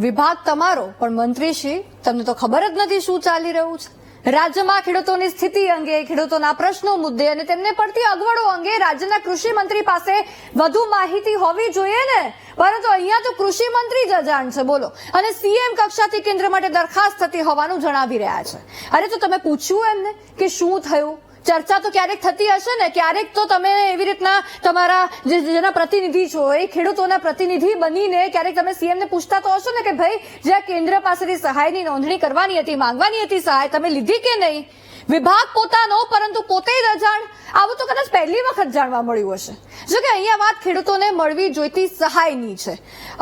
વિભાગ તમારો પણ મંત્રીશ્રી તમને તો ખબર જ નથી શું ચાલી રહ્યું છે। રાજ્યમાં ખેડૂતોની સ્થિતિ અંગે, ખેડૂતોના પ્રશ્નો મુદ્દે અને તેમને પડતી અગવડો અંગે રાજ્યના કૃષિ મંત્રી પાસે વધુ માહિતી હોવી જોઈએ ને, પરંતુ અહીંયા તો કૃષિ મંત્રી જ અજાણ છે, બોલો। અને સીએમ કક્ષાથી કેન્દ્ર માટે દરખાસ્ત થતી હોવાનું જણાવી રહ્યા છે। અરે તો તમે પૂછ્યું એમને કે શું થયું? ચર્ચા તો ક્યારેક થતી હશે ને, ક્યારેક તો તમે એવી રીતના તમારા જેના પ્રતિનિધિ છો એ ખેડૂતોના પ્રતિનિધિ બનીને ક્યારેક તમે સીએમ ને પૂછતા તો હશો ને કે ભાઈ જે કેન્દ્ર પાસેથી સહાયની નોંધણી કરવાની હતી, માંગવાની હતી સહાય, તમે લીધી કે નહીં? વિભાગ પોતાનો પરંતુ પોતે જ અજાણ, આવું તો કદાચ પહેલી વખત જાણવા મળ્યું હશે। જો કે અહીંયા વાત ખેડૂતોને મળવી જોઈતી સહાયની છે।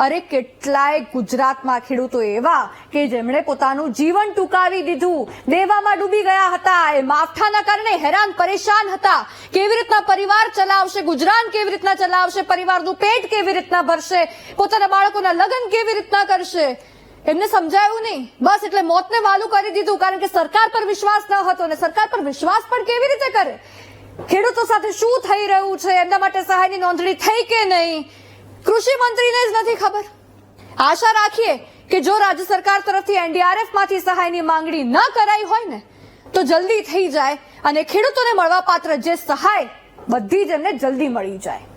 અરે કેટલાય ગુજરાતમાં ખેડૂતો એવા કે જેમણે પોતાનું જીવન ટૂંકાવી દીધું, દેવામાં ડૂબી ગયા હતા, એ માવઠાના કારણે હેરાન પરેશાન હતા। કેવી રીતના પરિવાર ચલાવશે, ગુજરાન કેવી રીતના ચલાવશે, પરિવારનું પેટ કેવી રીતના ભરશે, પોતાના બાળકોના લગ્ન કેવી રીતના કરશે, એમને સમજાયું નહીં। બસ એટલે મોતને વાલું કરી દીધું, કારણ કે સરકાર પર વિશ્વાસ ન હતો અને સરકાર પર વિશ્વાસ પણ કેવી રીતે કરે? ખેડૂતો સાથે શું થઈ રહ્યું છે, એમના માટે સહાયની નોંધણી થઈ કે નહીં, કૃષિ મંત્રીને જ નથી ખબર। આશા રાખીએ કે જો રાજ્ય સરકાર તરફથી એનડીઆરએફ માંથી સહાયની માંગણી ન કરાઈ હોય ને તો જલ્દી થઈ જાય અને ખેડૂતોને મળવાપાત્ર જે સહાય બધી જ એમને જલ્દી મળી જાય।